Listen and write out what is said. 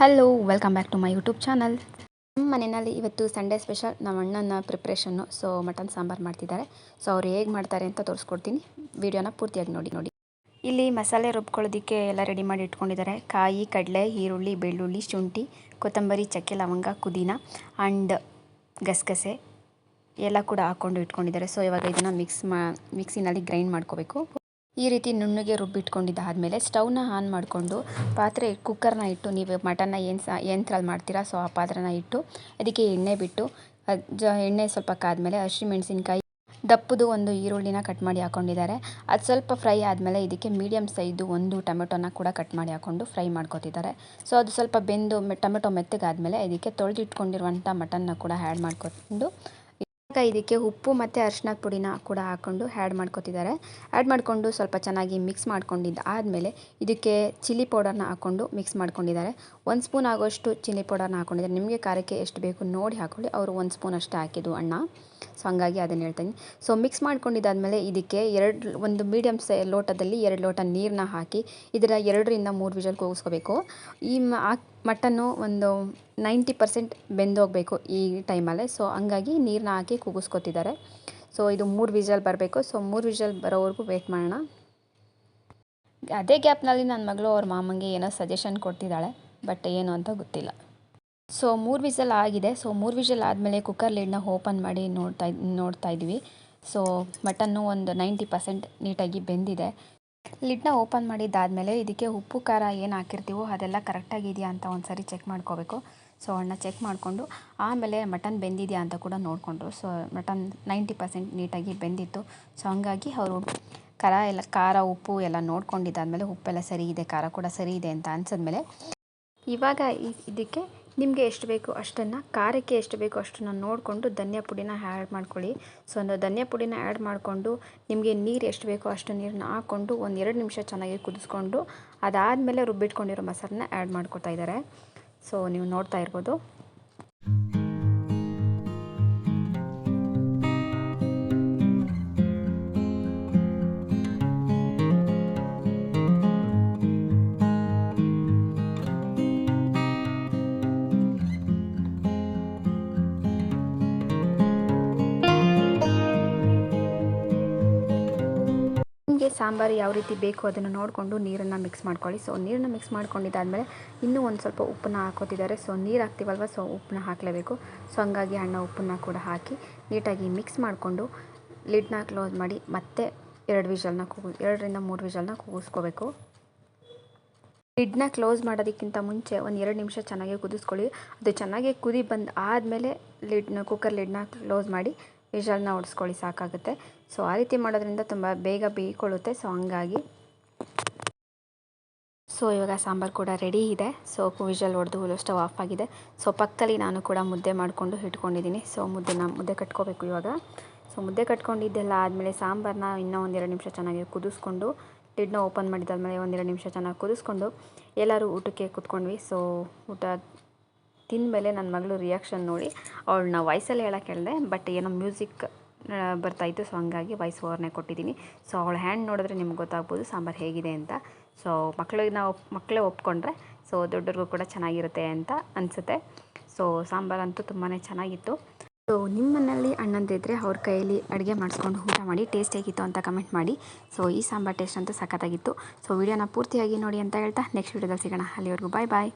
Hello welcome back to my YouTube channel. ನಮ್ಮ ಮನೆಯಲ್ಲಿ ಇವತ್ತು ಸಂಡೇ ಸ್ಪೆಷಲ್ ನಮ್ಮ ಅಣ್ಣನ ಪ್ರಿಪ್ರೇಷನ್ನು. ಸೊ ಮಟನ್ ಸಾಂಬಾರು ಮಾಡ್ತಿದ್ದಾರೆ. ಸೊ ಅವ್ರು ಹೇಗೆ ಮಾಡ್ತಾರೆ ಅಂತ ತೋರಿಸ್ಕೊಡ್ತೀನಿ. ವಿಡಿಯೋನ ಪೂರ್ತಿಯಾಗಿ ನೋಡಿ. ಇಲ್ಲಿ ಮಸಾಲೆ ರುಬ್ಕೊಳ್ಳೋದಕ್ಕೆ ಎಲ್ಲ ರೆಡಿ ಮಾಡಿ ಇಟ್ಕೊಂಡಿದ್ದಾರೆ. ಕಾಯಿ, ಕಡಲೆ, ಈರುಳ್ಳಿ, ಬೆಳ್ಳುಳ್ಳಿ, ಶುಂಠಿ, ಕೊತ್ತಂಬರಿ, ಚಕ್ಕೆ, ಲವಂಗ, ಪುದೀನ ಆ್ಯಂಡ್ ಗಸಗಸೆ ಎಲ್ಲ ಕೂಡ ಹಾಕ್ಕೊಂಡು ಇಟ್ಕೊಂಡಿದ್ದಾರೆ. ಸೊ ಇವಾಗ ಇದನ್ನು ಮಿಕ್ಸಿನಲ್ಲಿ ಗ್ರೈಂಡ್ ಮಾಡ್ಕೋಬೇಕು. ಈ ರೀತಿ ನುಣ್ಣಗೆ ರುಬ್ಬಿಟ್ಕೊಂಡಿದ್ದಾದಮೇಲೆ ಸ್ಟವ್ನ ಆನ್ ಮಾಡಿಕೊಂಡು ಕುಕ್ಕರ್ನ ಇಟ್ಟು, ನೀವು ಮಟನ್ನ ಏನ್ರಲ್ಲಿ ಮಾಡ್ತೀರಾ ಸೊ ಆ ಪಾತ್ರನ ಇಟ್ಟು ಅದಕ್ಕೆ ಎಣ್ಣೆ ಬಿಟ್ಟು ಎಣ್ಣೆ ಸ್ವಲ್ಪ ಕಾದ್ಮೇಲೆ ಹಸಿಮೆಣಸಿನ್ಕಾಯಿ, ದಪ್ಪದು ಒಂದು ಈರುಳ್ಳಿನ ಕಟ್ ಮಾಡಿ ಹಾಕ್ಕೊಂಡಿದ್ದಾರೆ. ಅದು ಸ್ವಲ್ಪ ಫ್ರೈ ಆದಮೇಲೆ ಇದಕ್ಕೆ ಮೀಡಿಯಮ್ ಸೈಜು ಒಂದು ಟೊಮೆಟೊನ ಕೂಡ ಕಟ್ ಮಾಡಿ ಹಾಕ್ಕೊಂಡು ಫ್ರೈ ಮಾಡ್ಕೊತಿದ್ದಾರೆ. ಸೊ ಅದು ಸ್ವಲ್ಪ ಬೆಂದು ಟೊಮೆಟೊ ಮೆತ್ತಗಾದ್ಮೇಲೆ ಇದಕ್ಕೆ ತೊಳೆದಿಟ್ಕೊಂಡಿರುವಂಥ ಮಟನ್ನ ಕೂಡ ಆ್ಯಡ್ ಮಾಡ್ಕೊಂಡು ಇದಕ್ಕೆ ಉಪ್ಪು ಮತ್ತು ಅರಿಶಿನದ ಪುಡಿನ ಕೂಡ ಹಾಕ್ಕೊಂಡು ಆ್ಯಡ್ ಮಾಡ್ಕೊತಿದ್ದಾರೆ. ಆ್ಯಡ್ ಮಾಡಿಕೊಂಡು ಸ್ವಲ್ಪ ಚೆನ್ನಾಗಿ ಮಿಕ್ಸ್ ಮಾಡ್ಕೊಂಡಿದ್ದು ಆದಮೇಲೆ ಇದಕ್ಕೆ ಚಿಲ್ಲಿ ಪೌಡರ್ನ ಹಾಕ್ಕೊಂಡು ಮಿಕ್ಸ್ ಮಾಡ್ಕೊಂಡಿದ್ದಾರೆ. 1 ಸ್ಪೂನ್ ಆಗೋಷ್ಟು ಚಿಲ್ಲಿ ಪೌಡರ್ನ ಹಾಕ್ಕೊಂಡಿದ್ದಾರೆ. ನಿಮಗೆ ಖಾರಕ್ಕೆ ಎಷ್ಟು ಬೇಕು ನೋಡಿ ಹಾಕ್ಕೊಳ್ಳಿ. ಅವರು 1 ಸ್ಪೂನ್ ಅಷ್ಟೇ ಹಾಕಿದ್ದು ಅಣ್ಣ. ಸೊ ಹಂಗಾಗಿ ಅದನ್ನು ಹೇಳ್ತೀನಿ. ಸೊ ಮಿಕ್ಸ್ ಮಾಡ್ಕೊಂಡಿದ್ದಾದಮೇಲೆ ಇದಕ್ಕೆ ಒಂದು ಮೀಡಿಯಮ್ ಲೋಟದಲ್ಲಿ 2 ಲೋಟ ನೀರನ್ನ ಹಾಕಿ ಇದರ 2ರಿಂದ 3 ವಿಷಲ್ ಕೂಗಿಸ್ಕೋಬೇಕು. ಈ ಮಟನ್ನು ಒಂದು 90% ಬೆಂದೋಗಬೇಕು ಈ ಟೈಮಲ್ಲೇ. ಸೊ ಹಂಗಾಗಿ ನೀರನ್ನ ಹಾಕಿ ಕೂಗಿಸ್ಕೊತಿದ್ದಾರೆ. ಸೊ ಇದು 3 ವಿಷಲ್ ಬರಬೇಕು. ಸೊ 3 ವಿಷಲ್ ಬರೋವರೆಗೂ ವೆಯ್ಟ್ ಮಾಡೋಣ. ಅದೇ ಗ್ಯಾಪ್ನಲ್ಲಿ ನನ್ನ ಮಗಳು ಅವ್ರ ಮಾಮಂಗೆ ಏನೋ ಸಜೆಷನ್ ಕೊಡ್ತಿದ್ದಾಳೆ, ಬಟ್ ಏನು ಅಂತ ಗೊತ್ತಿಲ್ಲ. ಸೊ 3 ವಿಷಲ್ ಆಗಿದೆ. ಸೊ 3 ವಿಷಲ್ ಆದಮೇಲೆ ಕುಕ್ಕರ್ ಲಿಡ್ನ ಓಪನ್ ಮಾಡಿ ನೋಡ್ತಾ ಇದ್ವಿ. ಸೊ ಮಟನ್ನು ಒಂದು 90% ನೀಟಾಗಿ ಬೆಂದಿದೆ. ಲಿಡ್ನ ಓಪನ್ ಮಾಡಿದ್ದಾದಮೇಲೆ ಇದಕ್ಕೆ ಉಪ್ಪು ಖಾರ ಏನು ಹಾಕಿರ್ತೀವೋ ಅದೆಲ್ಲ ಕರೆಕ್ಟಾಗಿದೆಯಾ ಅಂತ ಒಂದು ಸಾರಿ ಚೆಕ್ ಮಾಡ್ಕೋಬೇಕು. ಸೊ ಅಣ್ಣ ಚೆಕ್ ಮಾಡಿಕೊಂಡು ಆಮೇಲೆ ಮಟನ್ ಬೆಂದಿದೆಯಾ ಅಂತ ಕೂಡ ನೋಡಿಕೊಂಡ್ರು. ಸೊ ಮಟನ್ 90% ನೀಟಾಗಿ ಬೆಂದಿತ್ತು. ಸೊ ಹಂಗಾಗಿ ಅವರು ಖಾರ ಉಪ್ಪು ಎಲ್ಲ ನೋಡ್ಕೊಂಡಿದ್ದಾದಮೇಲೆ ಉಪ್ಪೆಲ್ಲ ಸರಿ ಇದೆ, ಖಾರ ಕೂಡ ಸರಿ ಇದೆ ಅಂತ ಅನ್ಸಿದ್ಮೇಲೆ ಇವಾಗ ಇದಕ್ಕೆ ನಿಮಗೆ ಎಷ್ಟು ಬೇಕು ಅಷ್ಟನ್ನು, ಖಾರಕ್ಕೆ ಎಷ್ಟು ಬೇಕು ಅಷ್ಟನ್ನು ನೋಡಿಕೊಂಡು ಧನಿಯಾ ಪುಡಿನ ಆ್ಯಡ್ ಮಾಡ್ಕೊಳ್ಳಿ. ಸೊ ಒಂದು ಧನಿಯಾ ಪುಡಿನ ಆ್ಯಡ್ ಮಾಡಿಕೊಂಡು ನಿಮಗೆ ನೀರು ಎಷ್ಟು ಬೇಕೋ ಅಷ್ಟು ನೀರನ್ನ ಹಾಕ್ಕೊಂಡು ಒಂದು 2 ನಿಮಿಷ ಚೆನ್ನಾಗಿ ಕುದಿಸ್ಕೊಂಡು ಅದಾದಮೇಲೆ ರುಬ್ಬಿಟ್ಕೊಂಡಿರೋ ಮಸಾಲನ್ನ ಆ್ಯಡ್ ಮಾಡ್ಕೊತಾ ಇದ್ದಾರೆ. ಸೊ ನೀವು ನೋಡ್ತಾ ಇರ್ಬೋದು. ನಿಮಗೆ ಸಾಂಬಾರು ಯಾವ ರೀತಿ ಬೇಕು ಅದನ್ನು ನೋಡಿಕೊಂಡು ನೀರನ್ನು ಮಿಕ್ಸ್ ಮಾಡ್ಕೊಳ್ಳಿ. ಸೊ ನೀರನ್ನು ಮಿಕ್ಸ್ ಮಾಡ್ಕೊಂಡಿದ್ದಾದಮೇಲೆ ಇನ್ನೂ ಒಂದು ಸ್ವಲ್ಪ ಉಪ್ಪನ್ನ ಹಾಕೋತಿದ್ದಾರೆ. ಸೊ ನೀರು ಹಾಕ್ತೀವಲ್ವ, ಸೊ ಉಪ್ಪನ್ನ ಹಾಕಲೇಬೇಕು. ಸೊ ಹಂಗಾಗಿ ಅಣ್ಣ ಉಪ್ಪನ್ನ ಕೂಡ ಹಾಕಿ ನೀಟಾಗಿ ಮಿಕ್ಸ್ ಮಾಡಿಕೊಂಡು ಲಿಡ್ನ ಕ್ಲೋಸ್ ಮಾಡಿ ಮತ್ತೆ 2ರಿಂದ 3 ವಿಷಲ್ನ ಕೂಗಿಸ್ಕೋಬೇಕು. ಲಿಡ್ನ ಕ್ಲೋಸ್ ಮಾಡೋದಕ್ಕಿಂತ ಮುಂಚೆ ಒಂದು 2 ನಿಮಿಷ ಚೆನ್ನಾಗಿ ಕುದಿಸ್ಕೊಳ್ಳಿ. ಅದು ಚೆನ್ನಾಗಿ ಕುದಿ ಬಂದು ಆದಮೇಲೆ ಕುಕ್ಕರ್ ಲಿಡ್ನ ಕ್ಲೋಸ್ ಮಾಡಿ ವಿಷಲ್ನ ಹೊಡೆಸ್ಕೊಳ್ಳಿ, ಸಾಕಾಗುತ್ತೆ. ಸೊ ಆ ರೀತಿ ಮಾಡೋದ್ರಿಂದ ತುಂಬ ಬೇಗ ಬೇಯ್ಕೊಳ್ಳುತ್ತೆ. ಸೊ ಹಂಗಾಗಿ ಸೊ ಇವಾಗ ಸಾಂಬಾರು ಕೂಡ ರೆಡಿ ಇದೆ. ಸೊ ವಿಷಲ್ ಹೊಡೆದು ಸ್ಟವ್ ಆಫ್ ಆಗಿದೆ. ಸೊ ಪಕ್ಕದಲ್ಲಿ ನಾನು ಕೂಡ ಮುದ್ದೆ ಮಾಡಿಕೊಂಡು ಇಟ್ಕೊಂಡಿದ್ದೀನಿ. ಸೊ ಮುದ್ದೆ ಕಟ್ಕೋಬೇಕು ಇವಾಗ. ಸೊ ಮುದ್ದೆ ಕಟ್ಕೊಂಡಿದ್ದೆಲ್ಲ ಆದಮೇಲೆ ಸಾಂಬಾರನ್ನ ಇನ್ನೂ ಒಂದು 2 ನಿಮಿಷ ಚೆನ್ನಾಗಿ ಕುದಿಸ್ಕೊಂಡು ಲಿಡ್ನ ಓಪನ್ ಮಾಡಿದ್ದಾದಮೇಲೆ ಒಂದು 2 ನಿಮಿಷ ಚೆನ್ನಾಗಿ ಕುದಿಸ್ಕೊಂಡು ಎಲ್ಲರೂ ಊಟಕ್ಕೆ ಕೂತ್ಕೊಂಡ್ವಿ. ಸೊ ಊಟ ತಿಂದಮೇಲೆ ನನ್ನ ಮಗಳು ರಿಯಾಕ್ಷನ್ ನೋಡಿ ಅವಳನ್ನ ವಾಯ್ಸಲ್ಲಿ ಹೇಳೋಕ್ಕೆ ಹೇಳಿದೆ, ಬಟ್ ಏನೋ ಮ್ಯೂಸಿಕ್ ಬರ್ತಾಯಿತ್ತು. ಸೊ ಹಂಗಾಗಿ ವಾಯ್ಸ್ ಓವರ್ನೇ ಕೊಟ್ಟಿದ್ದೀನಿ. ಸೊ ಅವಳ ಹ್ಯಾಂಡ್ ನೋಡಿದ್ರೆ ನಿಮ್ಗೆ ಗೊತ್ತಾಗ್ಬೋದು ಸಾಂಬಾರು ಹೇಗಿದೆ ಅಂತ. ಸೊ ಮಕ್ಕಳೇ ಒಪ್ಕೊಂಡ್ರೆ ಸೊ ದೊಡ್ಡವ್ರಿಗೂ ಕೂಡ ಚೆನ್ನಾಗಿರುತ್ತೆ ಅಂತ ಅನಿಸುತ್ತೆ. ಸೊ ಸಾಂಬಾರಂತೂ ತುಂಬಾ ಚೆನ್ನಾಗಿತ್ತು. ಸೊ ನಿಮ್ಮ ಮನೆಯಲ್ಲಿ ಅಣ್ಣಂದಿದ್ರೆ ಅವ್ರ ಕೈಯಲ್ಲಿ ಅಡುಗೆ ಮಾಡಿಸ್ಕೊಂಡು ಊಟ ಮಾಡಿ ಟೇಸ್ಟ್ ಹೇಗಿತ್ತು ಅಂತ ಕಮೆಂಟ್ ಮಾಡಿ. ಸೊ ಈ ಸಾಂಬಾರು ಟೇಸ್ಟ್ ಅಂತೂ ಸಖತ್ತಾಗಿತ್ತು. ಸೊ ವಿಡಿಯೋನ ಪೂರ್ತಿಯಾಗಿ ನೋಡಿ ಅಂತ ಹೇಳ್ತಾ ನೆಕ್ಸ್ಟ್ ವಿಡಿಯೋದಲ್ಲಿ ಸಿಗೋಣ. ಅಲ್ಲಿವರೆಗೂ ಬಾಯ್.